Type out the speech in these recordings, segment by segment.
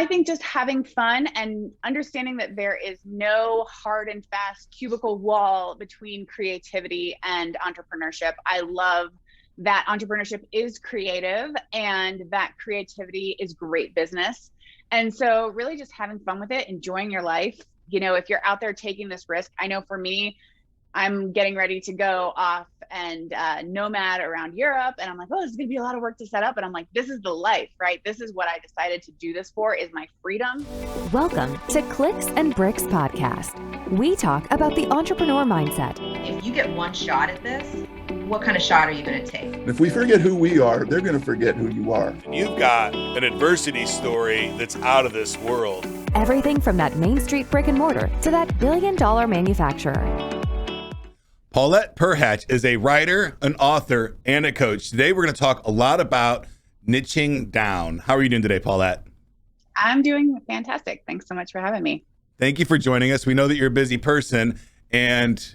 I think just having fun and understanding that there is no hard and fast cubicle wall between creativity and entrepreneurship. I love that entrepreneurship is creative and that creativity is great business. And so really just having fun with it, enjoying your life. If you're out there taking this risk, I know for me, I'm getting ready to go off and nomad around Europe. And I'm like, oh, this is going to be a lot of work to set up. And I'm like, this is the life, right? This is what I decided to do this for, is my freedom. Welcome to Clicks and Bricks Podcast. We talk about the entrepreneur mindset. If you get one shot at this, what kind of shot are you going to take? If we forget who we are, they're going to forget who you are. You've got an adversity story that's out of this world. Everything from that Main Street brick and mortar to that billion-dollar manufacturer. Paulette Perhatch is a writer, an author, and a coach. Today, we're going to talk a lot about niching down. How are you doing today, Paulette? I'm doing fantastic. Thanks so much for having me. Thank you for joining us. We know that you're a busy person, and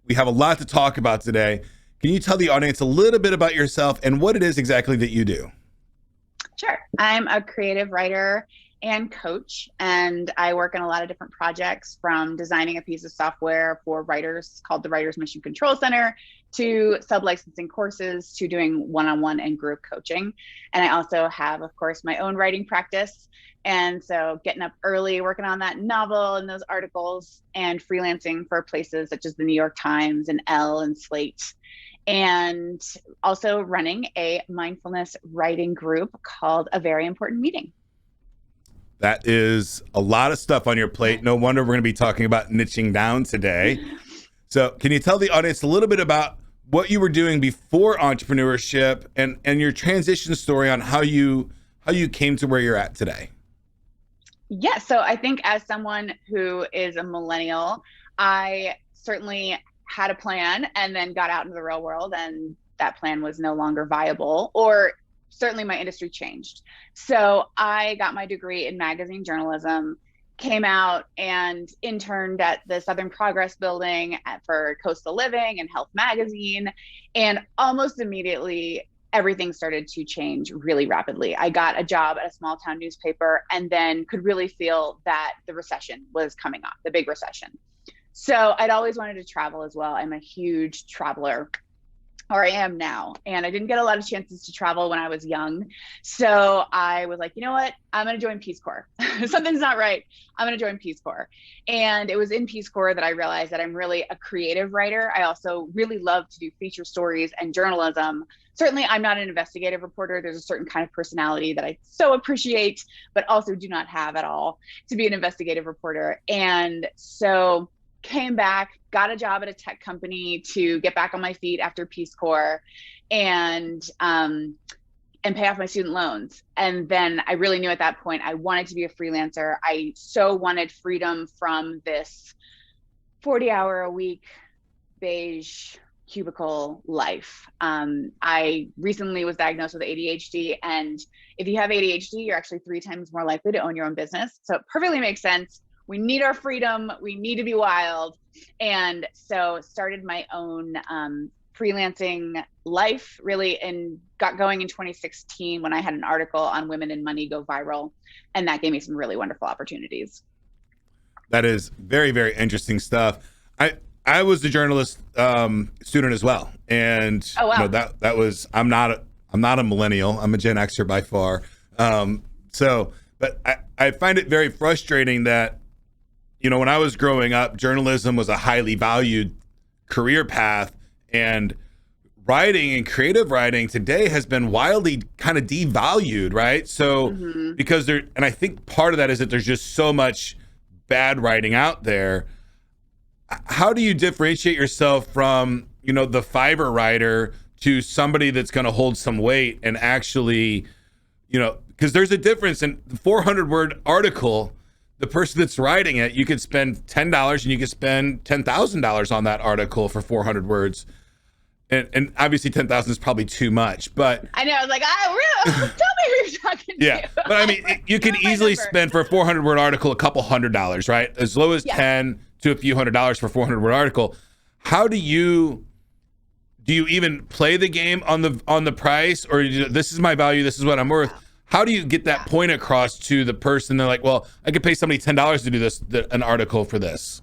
we have a lot to talk about today. Can you tell the audience a little bit about yourself and what it is exactly that you do? Sure. I'm a creative writer and coach, and I work in a lot of different projects, from designing a piece of software for writers called the Writers Mission Control Center, to sub-licensing courses, to doing one-on-one and group coaching. And I also have, of course, my own writing practice. And so getting up early, working on that novel and those articles, and freelancing for places such as the New York Times and Elle and Slate. And also running a mindfulness writing group called A Very Important Meeting. That is a lot of stuff on your plate. No wonder we're going to be talking about niching down today. So can you tell the audience a little bit about what you were doing before entrepreneurship and your transition story on how you came to where you're at today? Yeah, so I think as someone who is a millennial, I certainly had a plan and then got out into the real world, and that plan was no longer viable, or certainly my industry changed. So I got my degree in magazine journalism, came out and interned at the Southern Progress building for Coastal Living and Health Magazine. And almost immediately, everything started to change really rapidly. I got a job at a small town newspaper and then could really feel that the recession was coming on, the big recession. So I'd always wanted to travel as well. I'm a huge traveler, or I am now. And I didn't get a lot of chances to travel when I was young. So I was like, you know what? I'm going to join Peace Corps. Something's not right. I'm going to join Peace Corps. And it was in Peace Corps that I realized that I'm really a creative writer. I also really love to do feature stories and journalism. Certainly, I'm not an investigative reporter. There's a certain kind of personality that I so appreciate, but also do not have at all to be an investigative reporter. And so came back, got a job at a tech company to get back on my feet after Peace Corps, and pay off my student loans. And then I really knew at that point I wanted to be a freelancer. I so wanted freedom from this 40-hour-a-week beige cubicle life. I recently was diagnosed with ADHD, and if you have ADHD, you're actually 3 times more likely to own your own business. So it perfectly makes sense. We need our freedom. We need to be wild. And so started my own freelancing life, really, and got going in 2016 when I had an article on women in money go viral. And that gave me some really wonderful opportunities. That is very, very interesting stuff. I was a journalist student as well. And oh, wow. That was, I'm not a millennial. I'm a Gen Xer by far. But I find it very frustrating that, when I was growing up, journalism was a highly valued career path, and writing and creative writing today has been wildly kind of devalued, right? So because and I think part of that is that there's just so much bad writing out there. How do you differentiate yourself from, the Fiverr writer to somebody that's going to hold some weight and actually, because there's a difference in the 400-word article. The person that's writing it, you could spend $10 and you could spend $10,000 on that article for 400 words. And obviously 10,000 is probably too much, but I know, I was like, tell me who you're talking to. But I mean, you could easily spend for a 400-word article a couple $100s, right? As low as 10 to a few $100s for a 400-word article. How do you even play the game on the price, or this is my value, this is what I'm worth? How do you get that point across to the person? They're like, well, I could pay somebody $10 to do an article for this.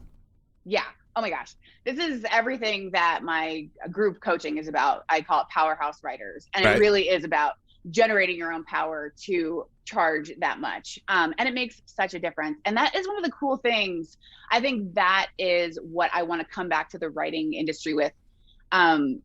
Yeah. Oh my gosh. This is everything that my group coaching is about. I call it powerhouse writers. And it really is about generating your own power to charge that much. And it makes such a difference. And that is one of the cool things. I think that is what I want to come back to the writing industry with.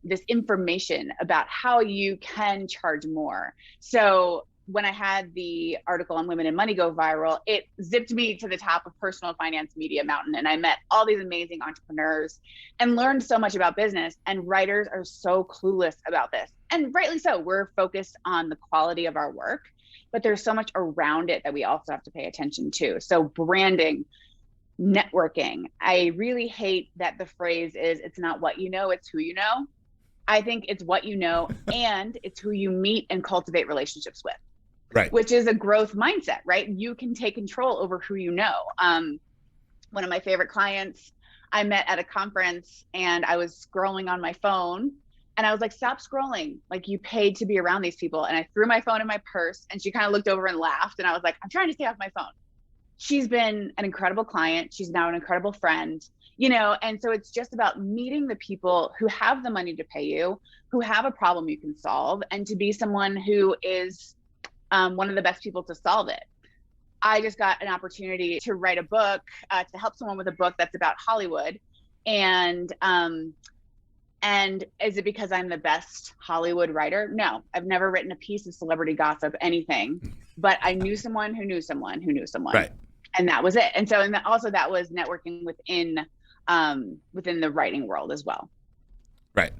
This information about how you can charge more. So when I had the article on Women in Money go viral, it zipped me to the top of personal finance media mountain. And I met all these amazing entrepreneurs and learned so much about business. And writers are so clueless about this. And rightly so. We're focused on the quality of our work, but there's so much around it that we also have to pay attention to. So branding, networking. I really hate that the phrase is, it's not what you know, it's who you know. I think it's what you know, and it's who you meet and cultivate relationships with. Right. Which is a growth mindset, right? You can take control over who you know. One of my favorite clients I met at a conference, and I was scrolling on my phone, and I was like, stop scrolling. Like, you paid to be around these people. And I threw my phone in my purse, and she kind of looked over and laughed. And I was like, I'm trying to stay off my phone. She's been an incredible client. She's now an incredible friend, and so it's just about meeting the people who have the money to pay you, who have a problem you can solve, and to be someone who is one of the best people to solve it. I just got an opportunity to write a book, to help someone with a book that's about Hollywood. And is it because I'm the best Hollywood writer? No, I've never written a piece of celebrity gossip, anything, but I knew someone who knew someone who knew someone. Right. And that was it. And so, also that was networking within the writing world as well. Right.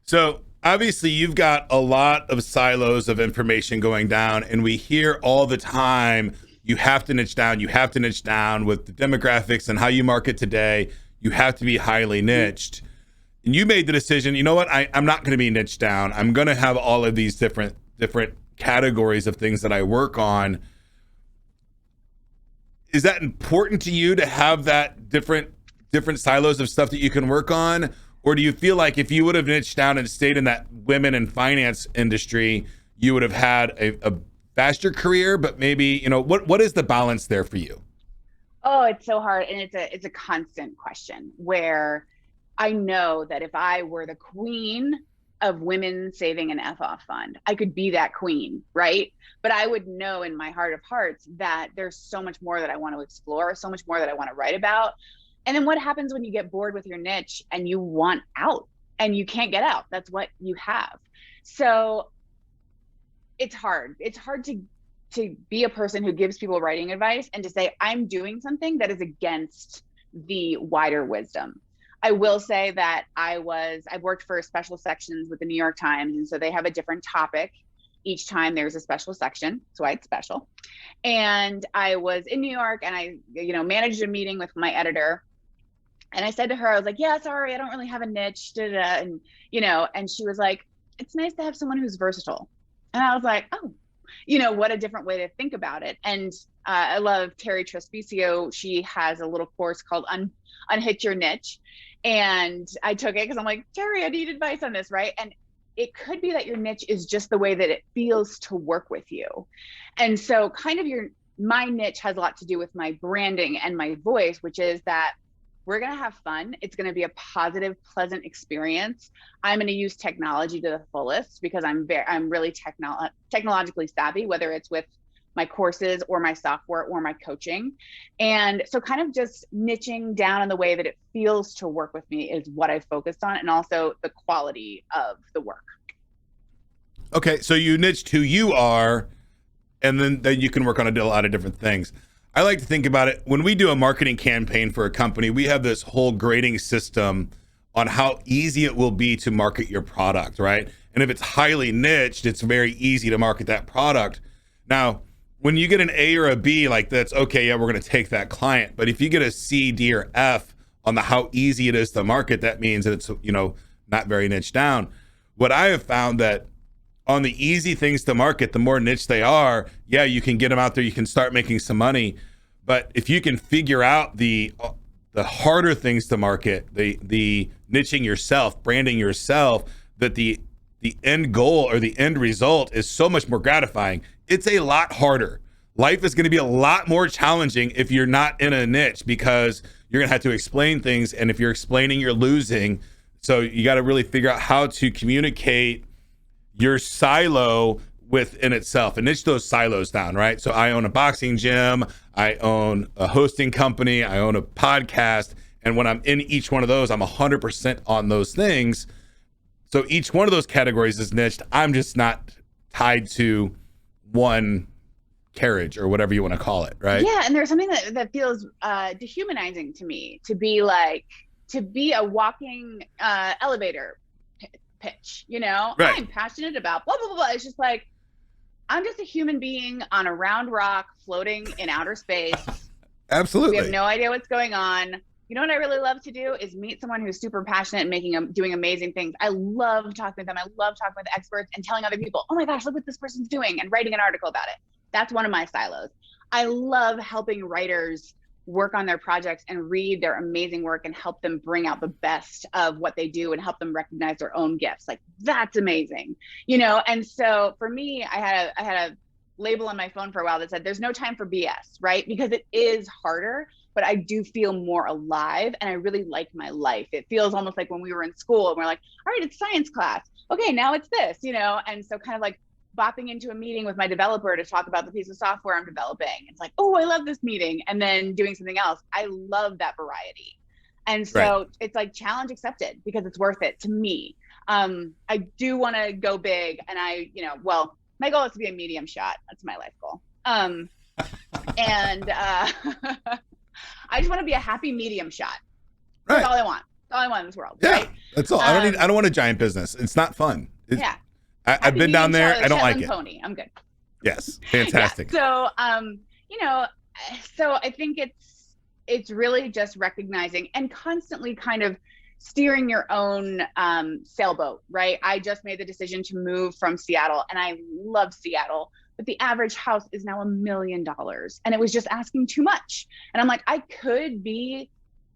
So obviously you've got a lot of silos of information going down, and we hear all the time, you have to niche down with the demographics and how you market today. You have to be highly niched. And you made the decision, you know what, I'm not going to be niched down. I'm going to have all of these different categories of things that I work on. Is that important to you to have that different silos of stuff that you can work on? Or do you feel like if you would have niched down and stayed in that women in finance industry, you would have had a faster career, but maybe, what is the balance there for you? Oh, it's so hard. And it's a constant question where I know that if I were the queen of women saving an F-off fund, I could be that queen, right? But I would know in my heart of hearts that there's so much more that I want to explore, so much more that I want to write about. And then what happens when you get bored with your niche and you want out and you can't get out? That's what you have. So it's hard. It's hard to be a person who gives people writing advice and to say, I'm doing something that is against the wider wisdom. I will say that I've worked for special sections with the New York Times. And so they have a different topic each time there's a special section. So it's special. And I was in New York and I, managed a meeting with my editor. And I said to her, I was like, yeah, sorry, I don't really have a niche. And, and she was like, it's nice to have someone who's versatile. And I was like, oh, what a different way to think about it. And I love Terry Trespicio. She has a little course called Unhitch Your Niche. And I took it because I'm like, Terry, I need advice on this, right? And it could be that your niche is just the way that it feels to work with you. And so kind of my niche has a lot to do with my branding and my voice, which is that we're going to have fun. It's going to be a positive, pleasant experience. I'm going to use technology to the fullest because I'm really technologically savvy, whether it's with my courses or my software or my coaching. And so kind of just niching down in the way that it feels to work with me is what I focused on, and also the quality of the work. Okay, so you niched who you are, and then you can work on a lot of different things. I like to think about it, when we do a marketing campaign for a company, we have this whole grading system on how easy it will be to market your product, right? And if it's highly niched, it's very easy to market that product. Now, when you get an A or a B, like that's okay, yeah, we're going to take that client. But if you get a C, D, or F on the how easy it is to market, that means that it's, not very niche down. What I have found that on the easy things to market, the more niche they are, yeah, you can get them out there, you can start making some money. But if you can figure out the harder things to market, the niching yourself, branding yourself, that the end goal or the end result is so much more gratifying. it's a lot harder. Life is going to be a lot more challenging if you're not in a niche, because you're going to have to explain things. And if you're explaining, you're losing. So you got to really figure out how to communicate your silo within itself and niche those silos down, right? So I own a boxing gym, I own a hosting company, I own a podcast. And when I'm in each one of those, I'm 100% on those things. So each one of those categories is niched. I'm just not tied to one carriage or whatever you want to call it, right? Yeah, and there's something that feels dehumanizing to me, to be a walking elevator pitch, you know? Right. I'm passionate about blah, blah, blah, blah. It's just like, I'm just a human being on a round rock floating in outer space. Absolutely. We have no idea what's going on. You know what I really love to do is meet someone who's super passionate and doing amazing things. I love talking with them. I love talking with experts and telling other people, oh my gosh, look what this person's doing, and writing an article about it. That's one of my silos. I love helping writers work on their projects and read their amazing work and help them bring out the best of what they do and help them recognize their own gifts. Like, that's amazing, you know? And so for me, I had a label on my phone for a while that said, there's no time for BS, right? Because it is harder, but I do feel more alive and I really like my life. It feels almost like when we were in school and we're like, all right, it's science class. Okay, now it's this, you know? And so kind of like bopping into a meeting with my developer to talk about the piece of software I'm developing. It's like, oh, I love this meeting. And then doing something else. I love that variety. And so It's like challenge accepted, because it's worth it to me. I do want to go big, and my goal is to be a medium shot. That's my life goal. I just want to be a happy medium shot. That's all I want. That's all I want in this world. Yeah, right? That's all. I don't want a giant business. It's not fun. I've been down there. I don't like it. Pony. I'm good. Yes. Fantastic. Yeah. So, so I think it's really just recognizing and constantly kind of steering your own sailboat, right? I just made the decision to move from Seattle, and I love Seattle, but the average house is now $1 million, and it was just asking too much. And I'm like, I could be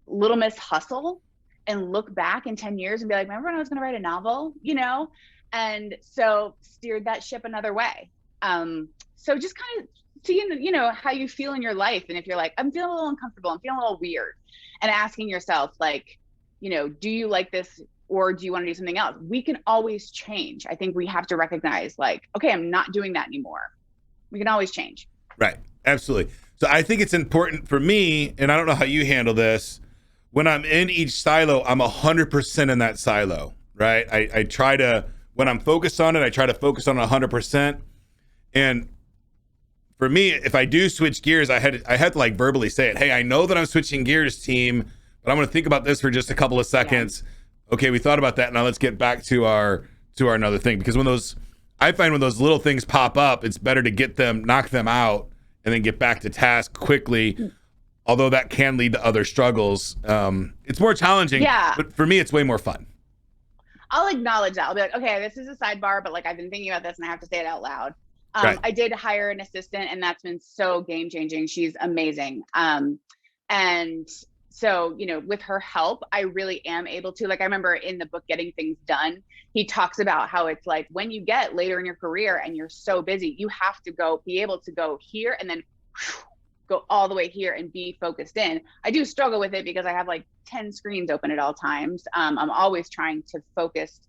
Little Miss Hustle and look back in 10 years and be like, remember when I was going to write a novel, you know? And so steered that ship another way. So just kind of seeing, how you feel in your life. And if you're like, I'm feeling a little uncomfortable, I'm feeling a little weird, and asking yourself, like, do you like this, or do you want to do something else? We can always change. I think we have to recognize, like, okay, I'm not doing that anymore. We can always change. Right. Absolutely. So I think it's important for me, and I don't know how you handle this, when I'm in each silo, I'm 100% in that silo, right? I try to, when I'm focused on it, I try to focus on it 100%. And for me, if I do switch gears, I had to like verbally say it. Hey, I know that I'm switching gears, team, but I'm going to think about this for just a couple of seconds. Yeah. Okay, we thought about that. Now let's get back to our another thing. Because I find when those little things pop up, it's better to knock them out, and then get back to task quickly. Although that can lead to other struggles. It's more challenging, but for me, it's way more fun. I'll acknowledge that. I'll be like, okay, this is a sidebar, but like, I've been thinking about this and I have to say it out loud. Right. I did hire an assistant, and that's been so game changing. She's amazing. And so, with her help, I really am able to, like, I remember in the book, Getting Things Done, he talks about how it's like, when you get later in your career and you're so busy, you have to be able to go here and then go all the way here and be focused in. I do struggle with it because I have like 10 screens open at all times. I'm always trying to focus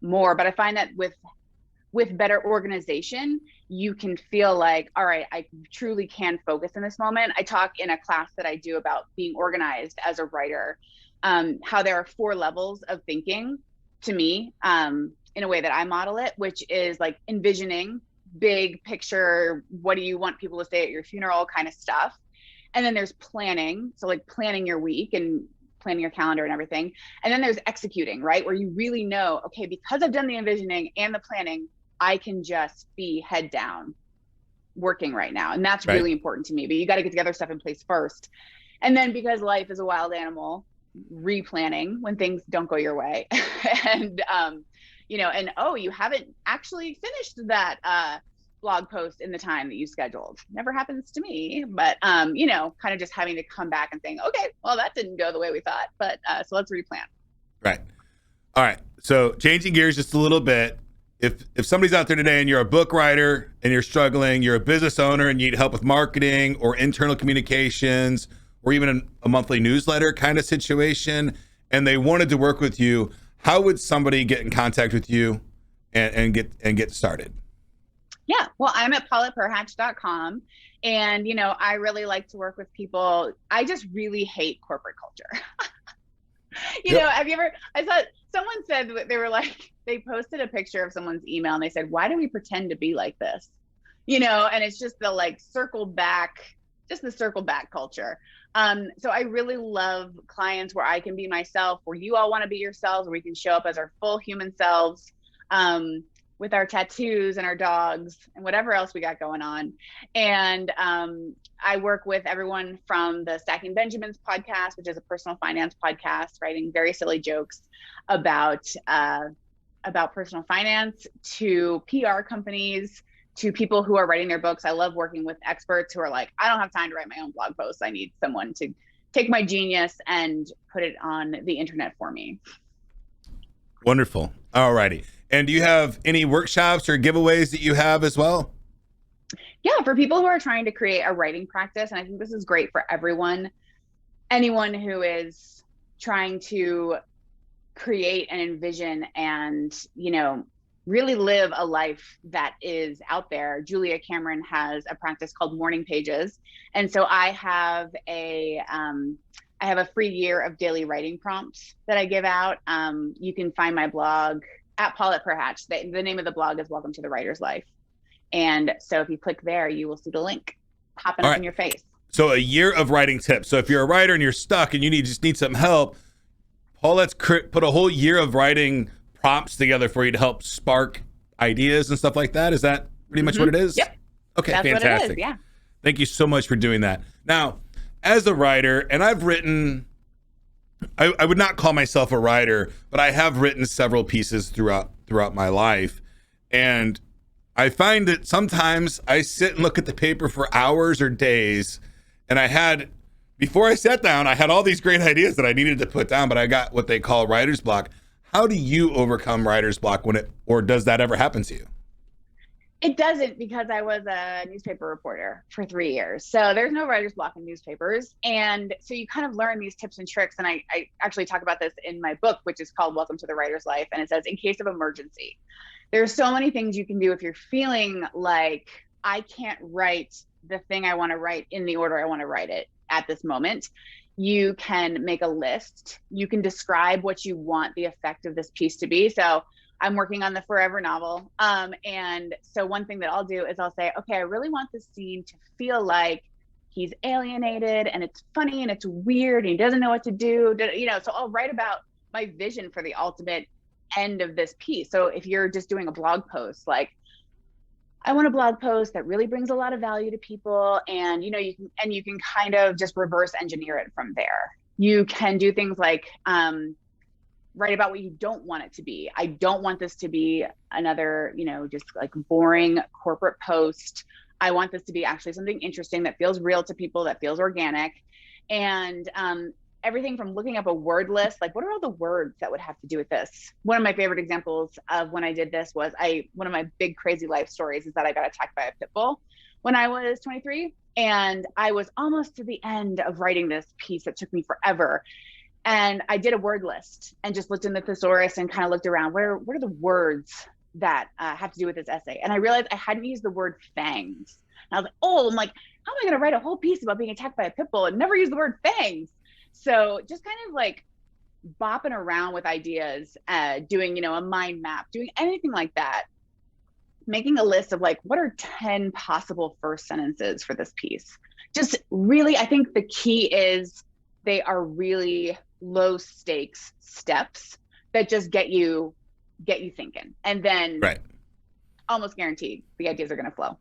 more, but I find that with better organization, you can feel like, all right, I truly can focus in this moment. I talk in a class that I do about being organized as a writer, how there are 4 levels of thinking to me, in a way that I model it, which is like envisioning, big picture, what do you want people to say at your funeral kind of stuff. And then there's planning. So like planning your week and planning your calendar and everything. And then there's executing, right? Where you really know, okay, because I've done the envisioning and the planning, I can just be head down working right now. And that's really important to me, but you got to get the other stuff in place first. And then because life is a wild animal, replanning when things don't go your way. And, you haven't actually finished that blog post in the time that you scheduled. Never happens to me, but, kind of just having to come back and saying, okay, well, that didn't go the way we thought, but so let's replan. Right. All right. So changing gears just a little bit. if somebody's out there today and you're a book writer and you're struggling, you're a business owner and you need help with marketing or internal communications or even a monthly newsletter kind of situation, and they wanted to work with you, how would somebody get in contact with you and get started? Yeah, well, I'm at pauletteperhatch.com. And, I really like to work with people. I just really hate corporate culture. Have you ever, I saw someone said they were like, they posted a picture of someone's email and they said, why do we pretend to be like this? And it's just the circle back culture. So I really love clients where I can be myself, where you all want to be yourselves, where we can show up as our full human selves, with our tattoos and our dogs and whatever else we got going on. And I work with everyone from the Stacking Benjamins podcast, which is a personal finance podcast, writing very silly jokes about personal finance, to PR companies, to people who are writing their books. I love working with experts who are like, I don't have time to write my own blog posts. I need someone to take my genius and put it on the internet for me. Wonderful. All righty. And do you have any workshops or giveaways that you have as well? Yeah, for people who are trying to create a writing practice, and I think this is great for anyone who is trying to create and envision and, really live a life that is out there. Julia Cameron has a practice called Morning Pages. And so I have a free year of daily writing prompts that I give out. You can find my blog at Paulette Perhatch. The name of the blog is Welcome to the Writer's Life. And so if you click there, you will see the link popping up in your face. So a year of writing tips. So if you're a writer and you're stuck and you just need some help, Paulette's put a whole year of writing prompts together for you to help spark ideas and stuff like that. Is that pretty much what it is? Yep. Okay, that's fantastic. What it is, yeah. Thank you so much for doing that. Now, as a writer, and I've written, I would not call myself a writer, but I have written several pieces throughout my life. And I find that sometimes I sit and look at the paper for hours or days, and before I sat down, I had all these great ideas that I needed to put down, but I got what they call writer's block. How do you overcome writer's block or does that ever happen to you? It doesn't, because I was a newspaper reporter for 3 years. So there's no writer's block in newspapers. And so you kind of learn these tips and tricks. And I actually talk about this in my book, which is called Welcome to the Writer's Life. And it says, in case of emergency, there's so many things you can do if you're feeling like I can't write the thing I want to write in the order I want to write it at this moment. You can make a list. You can describe what you want the effect of this piece to be. So I'm working on the Forever novel. And so one thing that I'll do is I'll say, okay, I really want this scene to feel like he's alienated and it's funny and it's weird and he doesn't know what to do. So I'll write about my vision for the ultimate end of this piece. So if you're just doing a blog post, I want a blog post that really brings a lot of value to people. And, you can kind of just reverse engineer it from there. You can do things like, write about what you don't want it to be. I don't want this to be another, just boring corporate post. I want this to be actually something interesting that feels real to people, that feels organic. And everything from looking up a word list, what are all the words that would have to do with this? One of my favorite examples of when I did this was one of my big crazy life stories is that I got attacked by a pit bull when I was 23. And I was almost to the end of writing this piece that took me forever. And I did a word list and just looked in the thesaurus and kind of looked around. What are the words that have to do with this essay? And I realized I hadn't used the word fangs. And I was like, how am I going to write a whole piece about being attacked by a pit bull and never use the word fangs? So just kind of bopping around with ideas, doing, a mind map, doing anything like that, making a list of what are 10 possible first sentences for this piece. Just really, I think the key is they are really low stakes steps that just get you thinking. And then almost guaranteed the ideas are going to flow.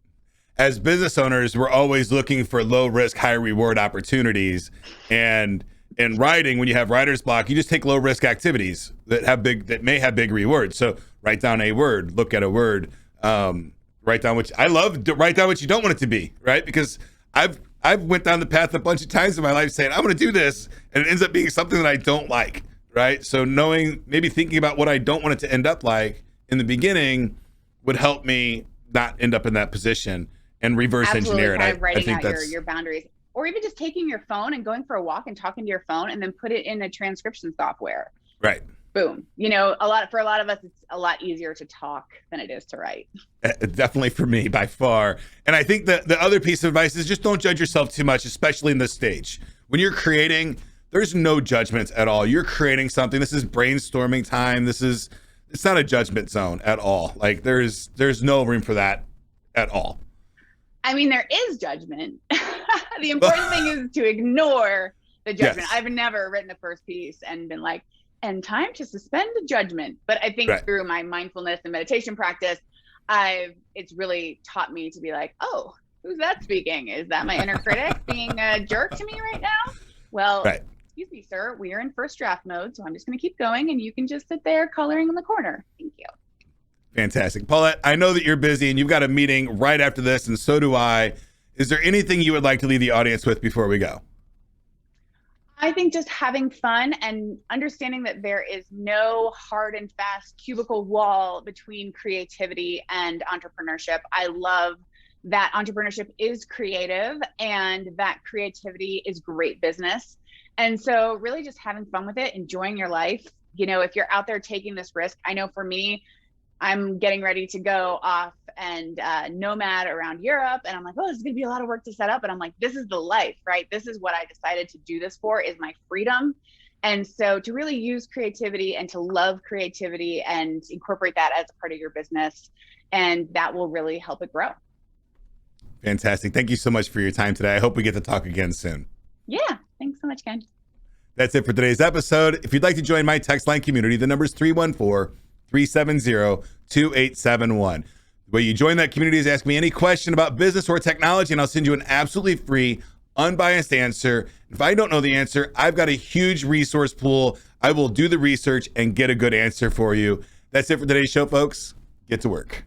As business owners, we're always looking for low risk, high reward opportunities. And in writing, when you have writer's block, you just take low risk activities that may have big rewards. So write down a word, look at a word, write down write down what you don't want it to be, right? Because I've went down the path a bunch of times in my life saying, I'm going to do this. And it ends up being something that I don't like, right? So thinking about what I don't want it to end up like in the beginning would help me not end up in that position and reverse engineer it. Kind of writing I think out that's your boundaries, or even just taking your phone and going for a walk and talking to your phone, and then put it in a transcription software. right. Boom. For a lot of us, it's a lot easier to talk than it is to write. Definitely for me, by far. And I think that the other piece of advice is just don't judge yourself too much, especially in this stage. When you're creating, there's no judgments at all. You're creating something. This is brainstorming time. It's not a judgment zone at all. Like there's no room for that at all. I mean, there is judgment. The important thing is to ignore the judgment. Yes. I've never written the first piece and been like, and time to suspend the judgment. But I think Right. through my mindfulness and meditation practice, it's really taught me to be like, oh, who's that speaking? Is that my inner critic being a jerk to me right now? Well, Right. excuse me, sir, we are in first draft mode, so I'm just going to keep going, and you can just sit there coloring in the corner. Thank you. Fantastic. Paulette, I know that you're busy and you've got a meeting right after this, and so do I. Is there anything you would like to leave the audience with before we go? I think just having fun and understanding that there is no hard and fast cubicle wall between creativity and entrepreneurship. I love that entrepreneurship is creative and that creativity is great business. And so really just having fun with it, enjoying your life. If you're out there taking this risk, I know for me, I'm getting ready to go off and nomad around Europe. And I'm like, oh, this is going to be a lot of work to set up. And I'm like, this is the life, right? This is what I decided to do this for, is my freedom. And so to really use creativity and to love creativity and incorporate that as a part of your business, and that will really help it grow. Fantastic. Thank you so much for your time today. I hope we get to talk again soon. Yeah. Thanks so much, Ken. That's it for today's episode. If you'd like to join my text line community, the number is 314-370-2871. The way you join that community is ask me any question about business or technology, and I'll send you an absolutely free, unbiased answer. If I don't know the answer, I've got a huge resource pool. I will do the research and get a good answer for you. That's it for today's show, folks. Get to work.